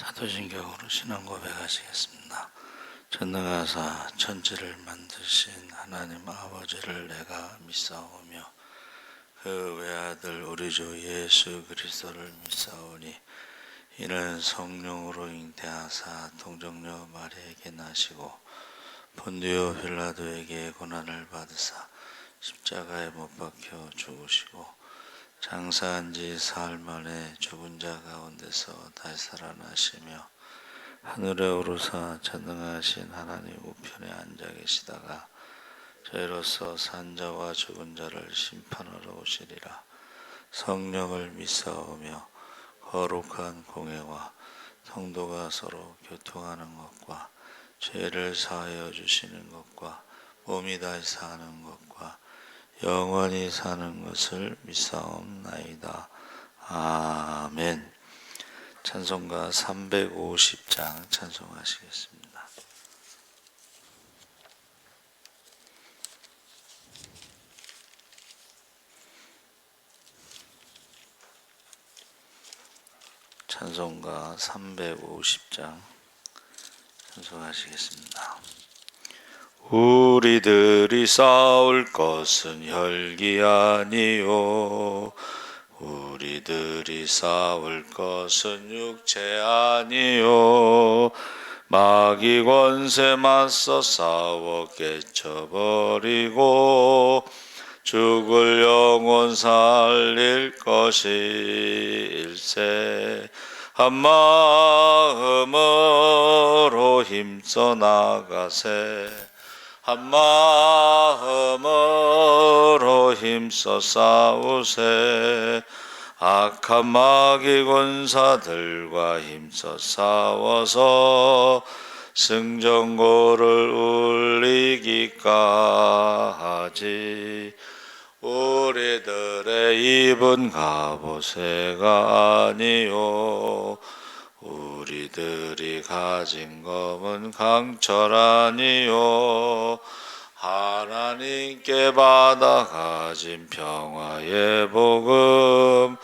사도신경으로 신앙 고백하시겠습니다. 전능하사 천지를 만드신 하나님 아버지를 내가 믿사오며 그 외아들 우리 주 예수 그리스도를 믿사오니 이는 성령으로 잉태하사 동정녀 마리아에게 나시고 본디오 빌라도에게 고난을 받으사 십자가에 못 박혀 죽으시고 장사한 지 사흘 만에 죽은 자 가운데서 다시 살아나시며 하늘에 오르사 전능하신 하나님 우편에 앉아 계시다가 저희로서 산자와 죽은 자를 심판하러 오시리라. 성령을 믿사오며 거룩한 공회와 성도가 서로 교통하는 것과 죄를 사하여 주시는 것과 몸이 다시 사는 것과 영원히 사는 것을 믿사옵나이다. 아멘. 찬송가 350장 찬송하시겠습니다. 찬송가 350장 찬송하시겠습니다. 우리들이 싸울 것은 혈기 아니요 우리들이 싸울 것은 육체 아니요 마귀 권세 맞서 싸워 깨쳐버리고 죽을 영혼 살릴 것일세. 한 마음으로 힘써 나가세. 한 마음으로 힘써 싸우세. 악한 마귀 군사들과 힘써 싸워서 승전고를 울리기까지 우리들의 입은 갑옷새가 아니요 우리들이 가진 검은 강철 아니요 하나님께 받아 가진 평화의 복음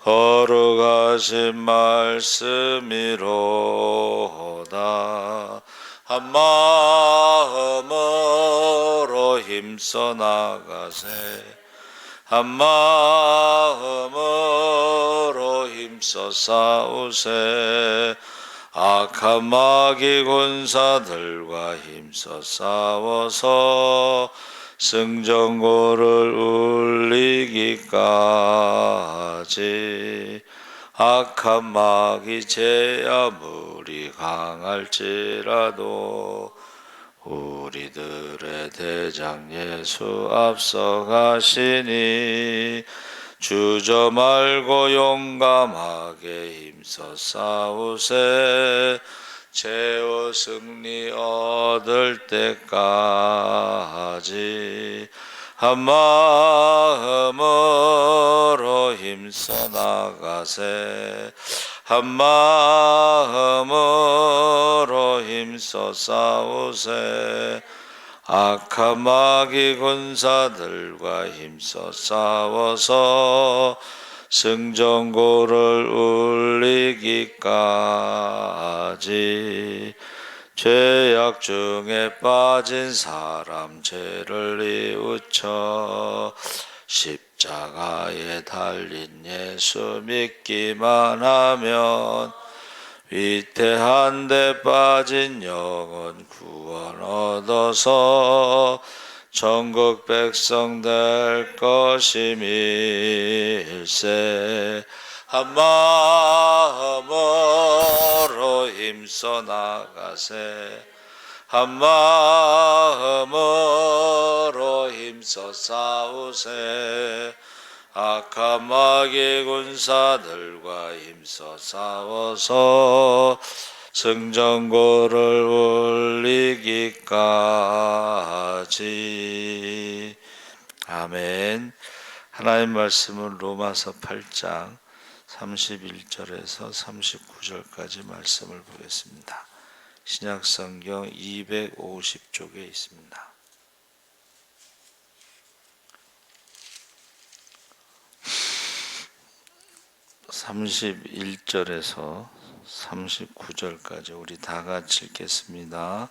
거룩하신 말씀이로다. 한 마음으로 힘써 나가세. 한 마음으로 힘써 싸우세. 악한 마귀 군사들과 힘써 싸워서 승전고를 울리기까지. 악한 마귀 제 아무리 강할지라도 우리들의 대장 예수 앞서가시니 주저 말고 용감하게 힘써 싸우세. 최후 승리 얻을 때까지 한 마음으로 힘써 나가세. 한 마음으로 힘써 싸우세. 악한 마귀 군사들과 힘써 싸워서 승전고를 울리기까지. 죄악 중에 빠진 사람 죄를 뉘우쳐 십자가에 달린 예수 믿기만 하면 위태한 데 빠진 영혼 구원 얻어서 천국 백성 될 것임일세. 한 마음으로 힘써 나가세. 한 마음으로 힘써 싸우세. 악한 마귀 군사들과 힘써 싸워서 승전고를 울리기까지. 아멘. 하나님 말씀은 로마서 8장 31절에서 39절까지 말씀을 보겠습니다. 신약성경 250쪽에 있습니다. 31절에서 39절까지 우리 다 같이 읽겠습니다.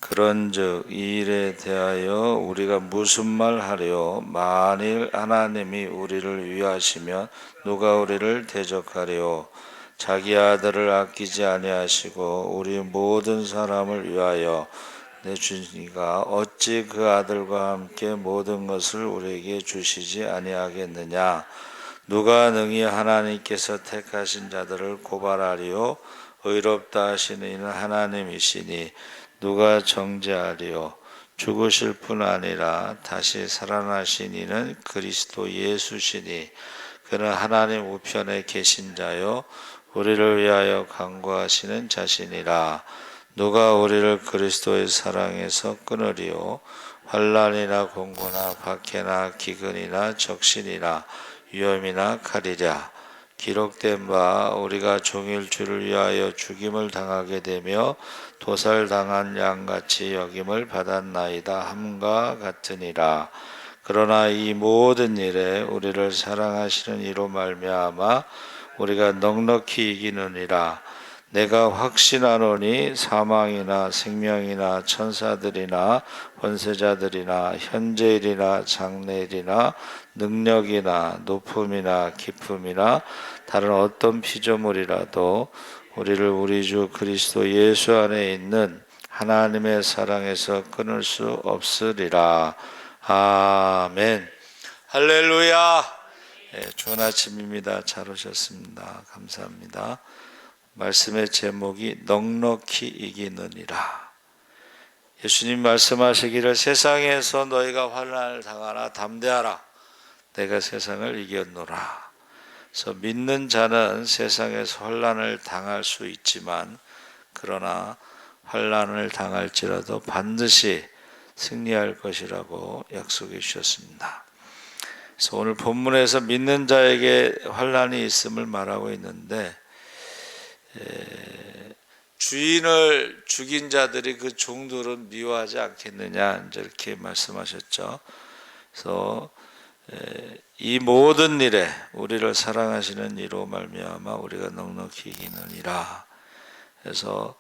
그런즉 이 일에 대하여 우리가 무슨 말 하려? 만일 하나님이 우리를 위하시면 누가 우리를 대적하리요? 자기 아들을 아끼지 아니하시고 우리 모든 사람을 위하여 내주시니가 어찌 그 아들과 함께 모든 것을 우리에게 주시지 아니하겠느냐? 누가 능히 하나님께서 택하신 자들을 고발하리요? 의롭다 하시는 이는 하나님이시니 누가 정죄하리요? 죽으실 뿐 아니라 다시 살아나신 이는 그리스도 예수시니 그는 하나님 우편에 계신 자요 우리를 위하여 간구하시는 자신이라. 누가 우리를 그리스도의 사랑에서 끊으리요? 환난이나 공고나 박해나 기근이나 적신이나 위험이나 칼이랴. 기록된 바 우리가 종일 주를 위하여 죽임을 당하게 되며 도살당한 양같이 여김을 받았나이다 함과 같으니라. 그러나 이 모든 일에 우리를 사랑하시는 이로 말미암아 우리가 넉넉히 이기느니라. 내가 확신하노니 사망이나 생명이나 천사들이나 권세자들이나 현재일이나 장래일이나 능력이나 높음이나 깊음이나 다른 어떤 피조물이라도 우리를 우리 주 그리스도 예수 안에 있는 하나님의 사랑에서 끊을 수 없으리라. 아멘. 할렐루야. 좋은 아침입니다. 잘 오셨습니다. 감사합니다. 말씀의 제목이 넉넉히 이기느니라. 예수님 말씀하시기를 세상에서 너희가 환난을 당하나 담대하라. 내가 세상을 이겼노라. 그래서 믿는 자는 세상에서 환난을 당할 수 있지만 그러나 환난을 당할지라도 반드시 승리할 것이라고 약속해 주셨습니다. 그래서 오늘 본문에서 믿는 자에게 환난이 있음을 말하고 있는데 주인을 죽인 자들이 그 종들은 미워하지 않겠느냐 이렇게 말씀하셨죠. 그래서 이 모든 일에 우리를 사랑하시는 이로 말미암아 우리가 넉넉히 이기느니라. 그래서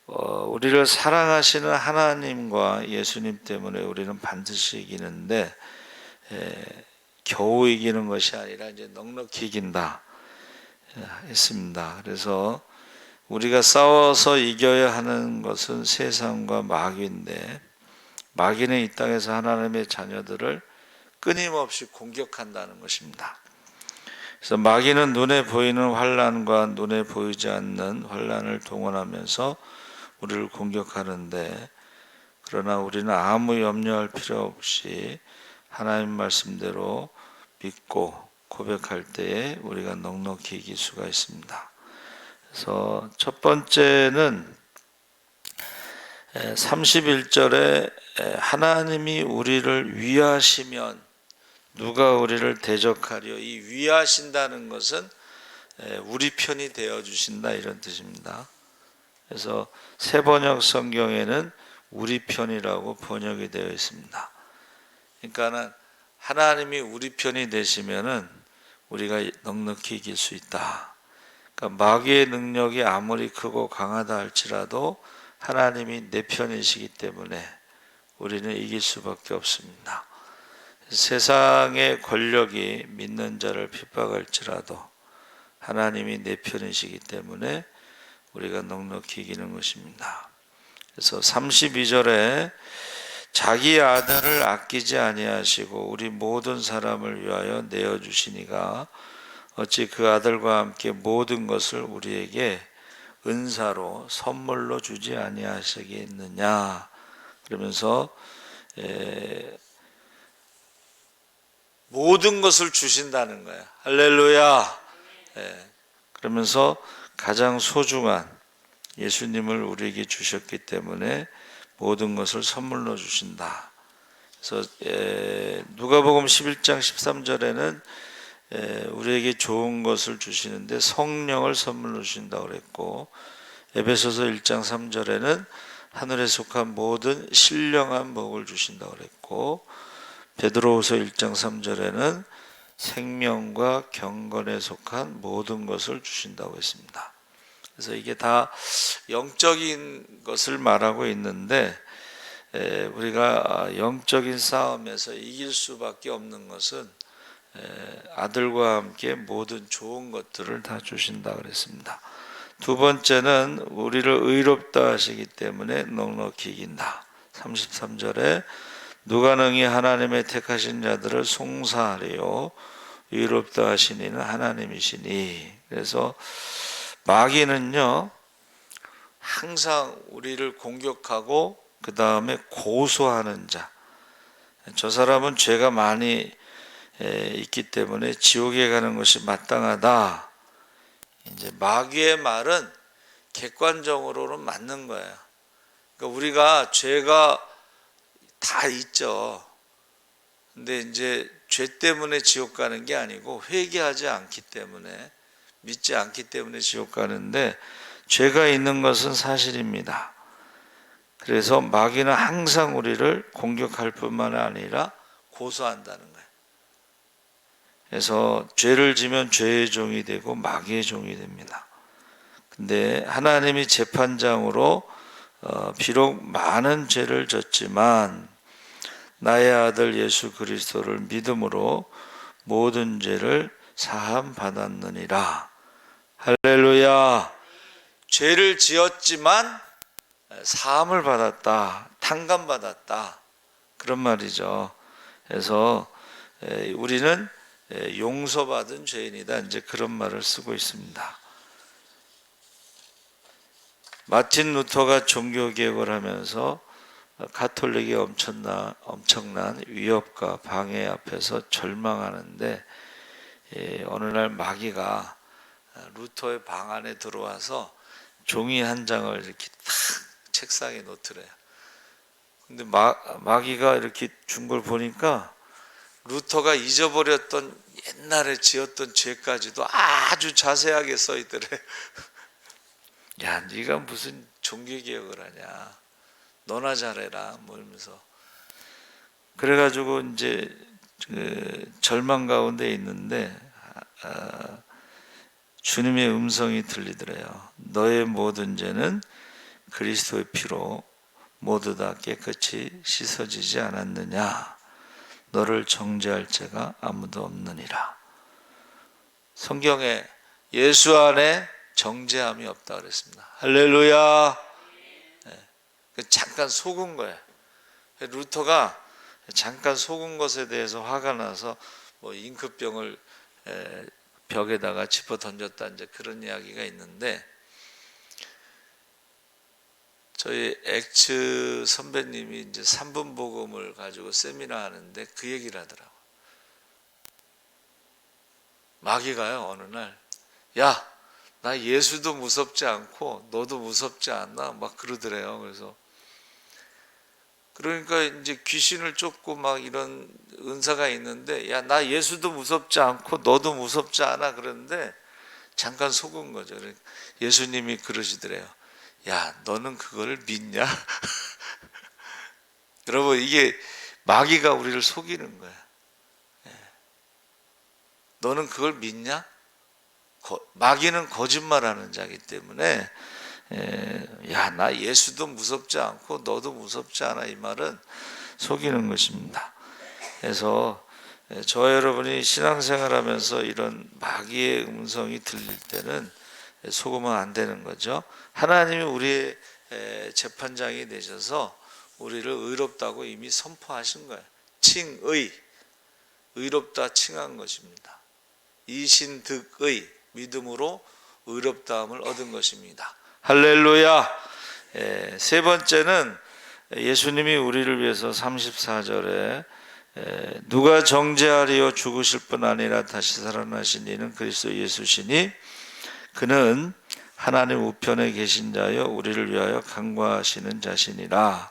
우리를 사랑하시는 하나님과 예수님 때문에 우리는 반드시 이기는데 겨우 이기는 것이 아니라 이제 넉넉히 이긴다 했습니다. 그래서 우리가 싸워서 이겨야 하는 것은 세상과 마귀인데 마귀는 이 땅에서 하나님의 자녀들을 끊임없이 공격한다는 것입니다. 그래서 마귀는 눈에 보이는 환난과 눈에 보이지 않는 환난을 동원하면서 우리를 공격하는데 그러나 우리는 아무 염려할 필요 없이 하나님 말씀대로 믿고 고백할 때에 우리가 넉넉히 이길 수가 있습니다. 그래서 첫 번째는 31절에 하나님이 우리를 위하시면 누가 우리를 대적하리요? 이 위하신다는 것은 우리 편이 되어 주신다 이런 뜻입니다. 그래서 새 번역 성경에는 우리 편이라고 번역이 되어 있습니다. 그러니까는 하나님이 우리 편이 되시면은 우리가 넉넉히 이길 수 있다. 그러니까 마귀의 능력이 아무리 크고 강하다 할지라도 하나님이 내 편이시기 때문에 우리는 이길 수밖에 없습니다. 세상의 권력이 믿는 자를 핍박할지라도 하나님이 내 편이시기 때문에 우리가 넉넉히 이기는 것입니다. 그래서 32절에 자기 아들을 아끼지 아니하시고 우리 모든 사람을 위하여 내어주시니가 어찌 그 아들과 함께 모든 것을 우리에게 은사로 선물로 주지 아니하시겠느냐. 그러면서 모든 것을 주신다는 거예요. 할렐루야. 그러면서 가장 소중한 예수님을 우리에게 주셨기 때문에 모든 것을 선물로 주신다. 그래서 누가복음 11장 13절에는 우리에게 좋은 것을 주시는데 성령을 선물로 주신다고 그랬고 에베소서 1장 3절에는 하늘에 속한 모든 신령한 복을 주신다고 그랬고 베드로후서 1장 3절에는 생명과 경건에 속한 모든 것을 주신다고 했습니다. 그래서 이게 다 영적인 것을 말하고 있는데, 우리가 영적인 싸움에서 이길 수밖에 없는 것은 아들과 함께 모든 좋은 것들을 다 주신다 그랬습니다. 두 번째는 우리를 의롭다 하시기 때문에 넉넉히 이긴다. 33절에 누가 능히 하나님의 택하신 자들을 송사하리요 의롭다 하신 이는 하나님이시니. 그래서 마귀는요 항상 우리를 공격하고 그 다음에 고소하는 자, 저 사람은 죄가 많이 있기 때문에 지옥에 가는 것이 마땅하다. 이제 마귀의 말은 객관적으로는 맞는 거예요. 그러니까 우리가 죄가 다 있죠. 근데 이제 죄 때문에 지옥 가는 게 아니고 회개하지 않기 때문에, 믿지 않기 때문에 지옥 가는데, 죄가 있는 것은 사실입니다. 그래서 마귀는 항상 우리를 공격할 뿐만 아니라 고소한다는 거예요. 그래서 죄를 지면 죄의 종이 되고 마귀의 종이 됩니다. 근데 하나님이 재판장으로 비록 많은 죄를 졌지만 나의 아들 예수 그리스도를 믿음으로 모든 죄를 사함 받았느니라. 할렐루야. 죄를 지었지만 사함을 받았다, 탕감 받았다, 그런 말이죠. 그래서 우리는 용서받은 죄인이다, 이제 그런 말을 쓰고 있습니다. 마틴 루터가 종교개혁을 하면서 가톨릭의 엄청난 위협과 방해 앞에서 절망하는데, 어느 날 마귀가 루터의 방 안에 들어와서 종이 한 장을 이렇게 탁 책상에 놓더래요. 근데 마귀가 이렇게 준 걸 보니까 루터가 잊어버렸던 옛날에 지었던 죄까지도 아주 자세하게 써 있더래. 야, 네가 무슨 종교개혁을 하냐, 너나 잘해라, 뭐 이러면서. 그래가지고 이제 절망 가운데 있는데 주님의 음성이 들리더래요. 너의 모든 죄는 그리스도의 피로 모두 다 깨끗이 씻어지지 않았느냐. 너를 정죄할 죄가 아무도 없느니라. 성경에 예수 안에 정죄함이 없다 그랬습니다. 할렐루야. 잠깐 속은 거예요. 루터가 잠깐 속은 것에 대해서 화가 나서 뭐 잉크병을 벽에다가 짚어 던졌다, 이제 그런 이야기가 있는데, 저희 엑츠 선배님이 이제 3분 복음을 가지고 세미나 하는데 그 얘기를 하더라고. 마귀가요 어느 날, 야, 나 예수도 무섭지 않고 너도 무섭지 않나, 막 그러더래요. 그러니까 이제 귀신을 쫓고 막 이런 은사가 있는데, 야, 나 예수도 무섭지 않고 너도 무섭지 않아, 그러는데 잠깐 속은 거죠. 예수님이 그러시더래요. 야, 너는 그걸 믿냐? 여러분, 이게 마귀가 우리를 속이는 거야. 너는 그걸 믿냐? 마귀는 거짓말하는 자이기 때문에, 야, 나 예수도 무섭지 않고 너도 무섭지 않아, 이 말은 속이는 것입니다. 그래서 저와 여러분이 신앙생활하면서 이런 마귀의 음성이 들릴 때는 속으면 안 되는 거죠. 하나님이 우리의 재판장이 되셔서 우리를 의롭다고 이미 선포하신 거예요. 칭의, 의롭다 칭한 것입니다. 이신득의, 믿음으로 의롭다함을 얻은 것입니다. 할렐루야. 세 번째는 예수님이 우리를 위해서 34절에 누가 정죄하리요 죽으실 뿐 아니라 다시 살아나신 이는 그리스도 예수시니 그는 하나님 우편에 계신 자여 우리를 위하여 간구하시는 자시니라.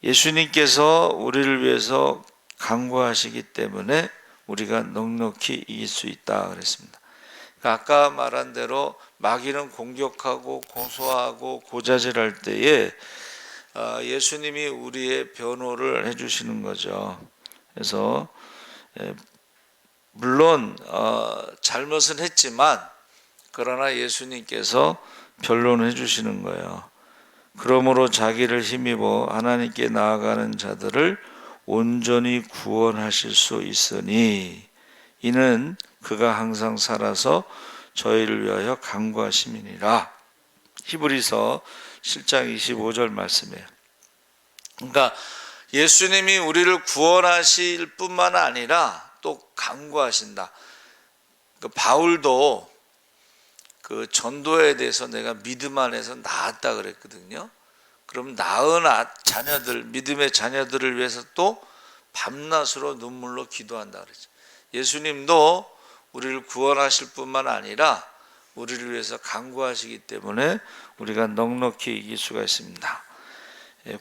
예수님께서 우리를 위해서 간구하시기 때문에 우리가 넉넉히 이길 수 있다 그랬습니다. 아까 말한 대로 마귀는 공격하고 고소하고 고자질할 때에 예수님이 우리의 변호를 해주시는 거죠. 그래서 물론 잘못은 했지만 그러나 예수님께서 변론해 주시는 거예요. 그러므로 자기를 힘입어 하나님께 나아가는 자들을 온전히 구원하실 수 있으니 이는 그가 항상 살아서 저희를 위하여 간구하심이니라. 히브리서 7장 25절 말씀이에요. 그러니까 예수님이 우리를 구원하실 뿐만 아니라 또 간구하신다. 그 바울도 그 전도에 대해서 내가 믿음 안에서 낳았다 그랬거든요. 그럼 낳은 자녀들, 믿음의 자녀들을 위해서 또 밤낮으로 눈물로 기도한다 그랬죠. 예수님도 우리를 구원하실 뿐만 아니라 우리를 위해서 간구하시기 때문에 우리가 넉넉히 이길 수가 있습니다.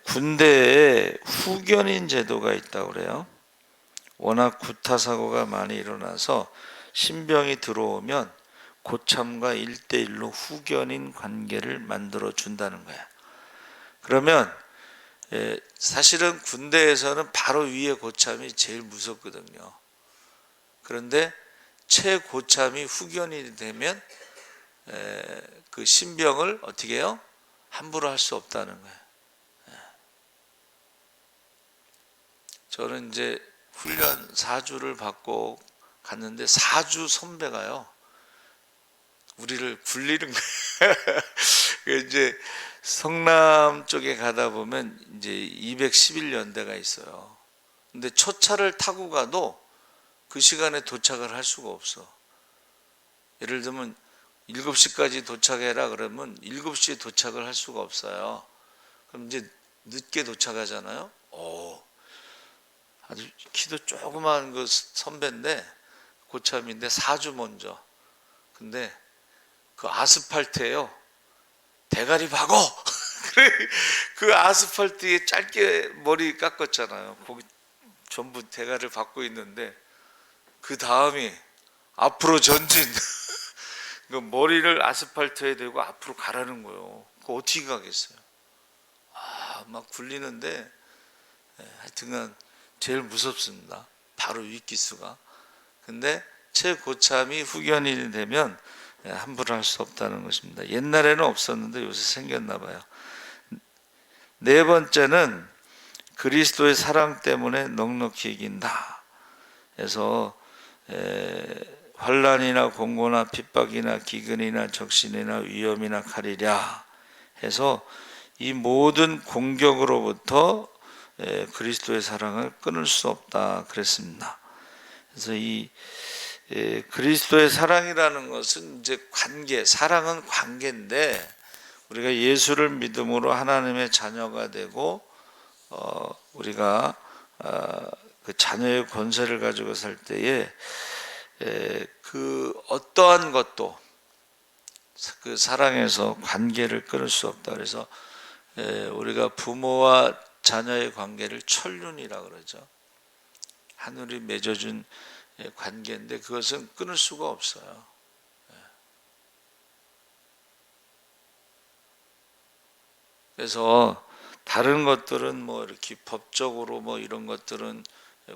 군대에 후견인 제도가 있다고 그래요. 워낙 구타 사고가 많이 일어나서 신병이 들어오면 고참과 1대1로 후견인 관계를 만들어 준다는 거야. 그러면 사실은 군대에서는 바로 위에 고참이 제일 무섭거든요. 그런데 최고참이 후견인이 되면 그 신병을 어떻게 해요? 함부로 할 수 없다는 거예요. 저는 이제 훈련 4주를 받고 갔는데 4주 선배가요, 우리를 굴리는 거예요. 이제 성남 쪽에 가다 보면 이제 211연대가 있어요. 근데 초차를 타고 가도 그 시간에 도착을 할 수가 없어. 예를 들면 7시까지 도착해라 그러면 7시에 도착을 할 수가 없어요. 그럼 이제 늦게 도착하잖아요. 아주 키도 조그만 그 선배인데 고참인데 4주 먼저. 근데 그 아스팔트에요, 대가리 박어. 그 아스팔트에 짧게 머리 깎았잖아요. 거기 전부 대가리를 박고 있는데 그 다음이 앞으로 전진. 그 머리를 아스팔트에 대고 앞으로 가라는 거예요. 그거 어떻게 가겠어요? 막 굴리는데 하여튼간 제일 무섭습니다. 바로 윗기수가. 근데 최고참이 후견인이 되면 함부로 할 수 없다는 것입니다. 옛날에는 없었는데 요새 생겼나 봐요. 네 번째는 그리스도의 사랑 때문에 넉넉히 이긴다. 그래서 환난이나 공고나 핍박이나 기근이나 적신이나 위험이나 칼이랴 해서 이 모든 공격으로부터 그리스도의 사랑을 끊을 수 없다 그랬습니다. 그래서 이 그리스도의 사랑이라는 것은 이제 관계, 사랑은 관계인데 우리가 예수를 믿음으로 하나님의 자녀가 되고 우리가 그 자녀의 권세를 가지고 살 때에 그 어떠한 것도 그 사랑에서 관계를 끊을 수 없다. 그래서 우리가 부모와 자녀의 관계를 천륜이라 그러죠. 하늘이 맺어준 관계인데 그것은 끊을 수가 없어요. 그래서 다른 것들은 뭐 이렇게 법적으로 뭐 이런 것들은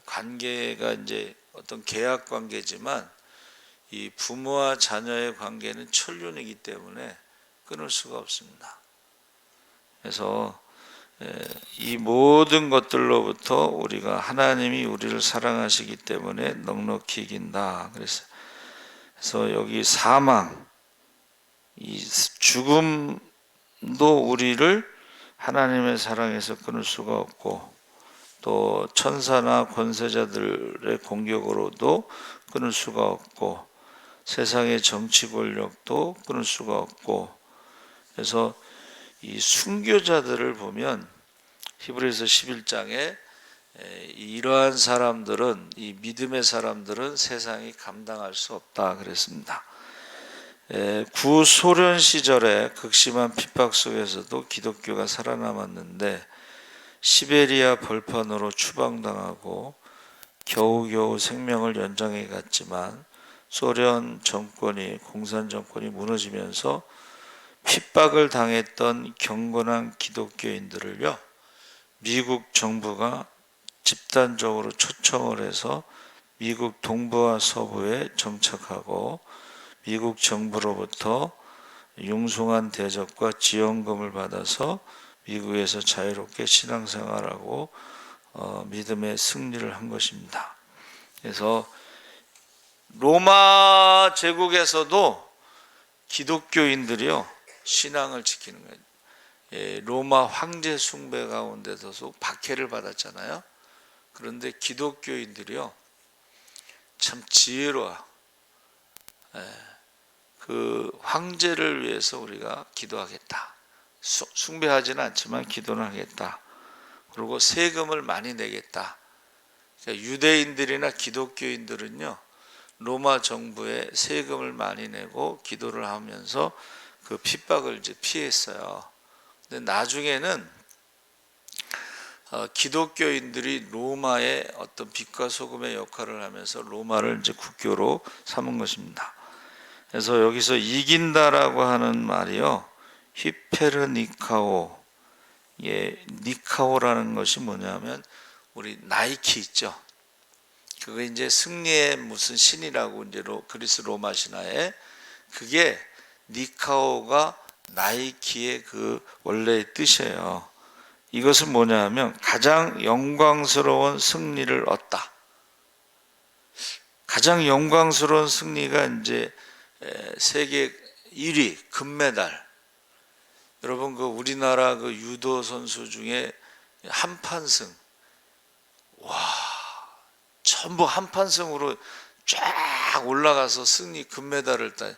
관계가 이제 어떤 계약 관계지만 이 부모와 자녀의 관계는 천륜이기 때문에 끊을 수가 없습니다. 그래서 이 모든 것들로부터 우리가 하나님이 우리를 사랑하시기 때문에 넉넉히 이긴다 그랬어요. 그래서 여기 사망, 이 죽음도 우리를 하나님의 사랑에서 끊을 수가 없고 또 천사나 권세자들의 공격으로도 끊을 수가 없고 세상의 정치 권력도 끊을 수가 없고 그래서 이 순교자들을 보면 히브리서 11장에 이러한 사람들은 이 믿음의 사람들은 세상이 감당할 수 없다 그랬습니다. 구소련 시절에 극심한 핍박 속에서도 기독교가 살아남았는데 시베리아 벌판으로 추방당하고 겨우겨우 생명을 연장해 갔지만 소련 정권이 공산 정권이 무너지면서 핍박을 당했던 경건한 기독교인들을요 미국 정부가 집단적으로 초청을 해서 미국 동부와 서부에 정착하고 미국 정부로부터 융숭한 대접과 지원금을 받아서 미국에서 자유롭게 신앙생활하고 믿음의 승리를 한 것입니다. 그래서 로마 제국에서도 기독교인들이요 신앙을 지키는 거예요. 로마 황제 숭배 가운데서도 박해를 받았잖아요. 그런데 기독교인들이요 참 지혜로워. 그 황제를 위해서 우리가 기도하겠다. 숭배하지는 않지만 기도는 하겠다. 그리고 세금을 많이 내겠다. 그러니까 유대인들이나 기독교인들은요 로마 정부에 세금을 많이 내고 기도를 하면서 그 핍박을 이제 피했어요. 근데 나중에는 기독교인들이 로마의 어떤 빛과 소금의 역할을 하면서 로마를 이제 국교로 삼은 것입니다. 그래서 여기서 이긴다라고 하는 말이요, 히페르니카오. 니카오라는 것이 뭐냐면 우리 나이키 있죠. 그거 이제 승리의 무슨 신이라고 이제 그리스 로마 신화에 그게 니카오가 나이키의 그 원래의 뜻이에요. 이것은 뭐냐면 가장 영광스러운 승리를 얻다. 가장 영광스러운 승리가 이제 세계 1위 금메달. 여러분 그 우리나라 그 유도 선수 중에 한판승, 와 전부 한판승으로 쫙 올라가서 승리 금메달을 따.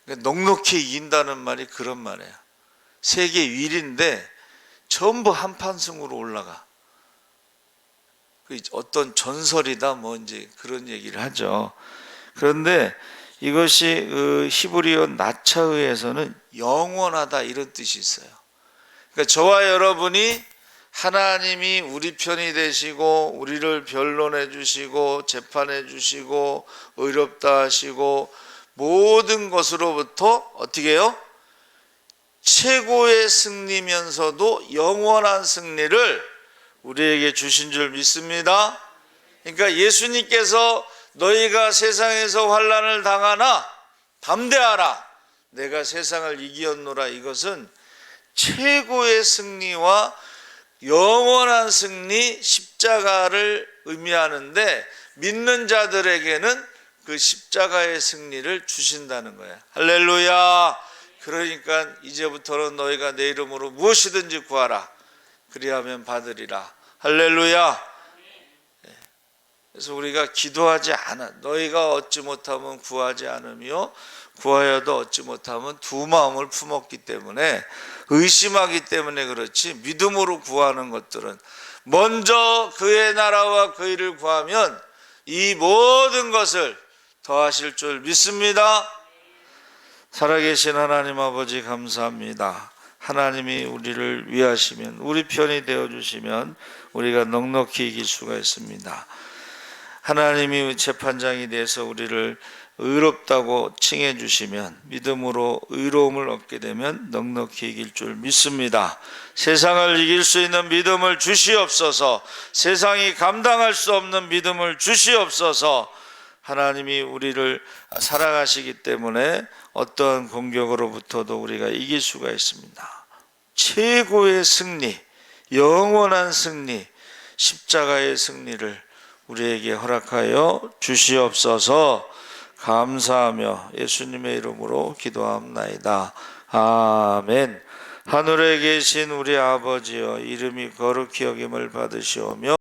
그러니까 넉넉히 이긴다는 말이 그런 말이에요. 세계 1위인데 전부 한판승으로 올라가. 어떤 전설이다 뭐 이제 그런 얘기를 하죠. 그런데 이것이 그 히브리어 나차의에서는 영원하다 이런 뜻이 있어요. 그러니까 저와 여러분이 하나님이 우리 편이 되시고 우리를 변론해 주시고 재판해 주시고 의롭다 하시고 모든 것으로부터 어떻게 해요? 최고의 승리면서도 영원한 승리를 우리에게 주신 줄 믿습니다. 그러니까 예수님께서 너희가 세상에서 환난을 당하나 담대하라 내가 세상을 이기었노라, 이것은 최고의 승리와 영원한 승리, 십자가를 의미하는데 믿는 자들에게는 그 십자가의 승리를 주신다는 거예요. 할렐루야. 그러니까 이제부터는 너희가 내 이름으로 무엇이든지 구하라 그리하면 받으리라. 할렐루야. 그래서 우리가 기도하지 않아, 너희가 얻지 못하면 구하지 않으며 구하여도 얻지 못하면 두 마음을 품었기 때문에, 의심하기 때문에 그렇지, 믿음으로 구하는 것들은 먼저 그의 나라와 그 일을 구하면 이 모든 것을 더하실 줄 믿습니다. 살아계신 하나님 아버지 감사합니다. 하나님이 우리를 위하시면, 우리 편이 되어주시면 우리가 넉넉히 이길 수가 있습니다. 하나님이 재판장이 돼서 우리를 의롭다고 칭해 주시면, 믿음으로 의로움을 얻게 되면 넉넉히 이길 줄 믿습니다. 세상을 이길 수 있는 믿음을 주시옵소서. 세상이 감당할 수 없는 믿음을 주시옵소서. 하나님이 우리를 사랑하시기 때문에 어떠한 공격으로부터도 우리가 이길 수가 있습니다. 최고의 승리, 영원한 승리, 십자가의 승리를 우리에게 허락하여 주시옵소서. 감사하며 예수님의 이름으로 기도합나이다. 아멘. 하늘에 계신 우리 아버지여, 이름이 거룩히 여김을 받으시오며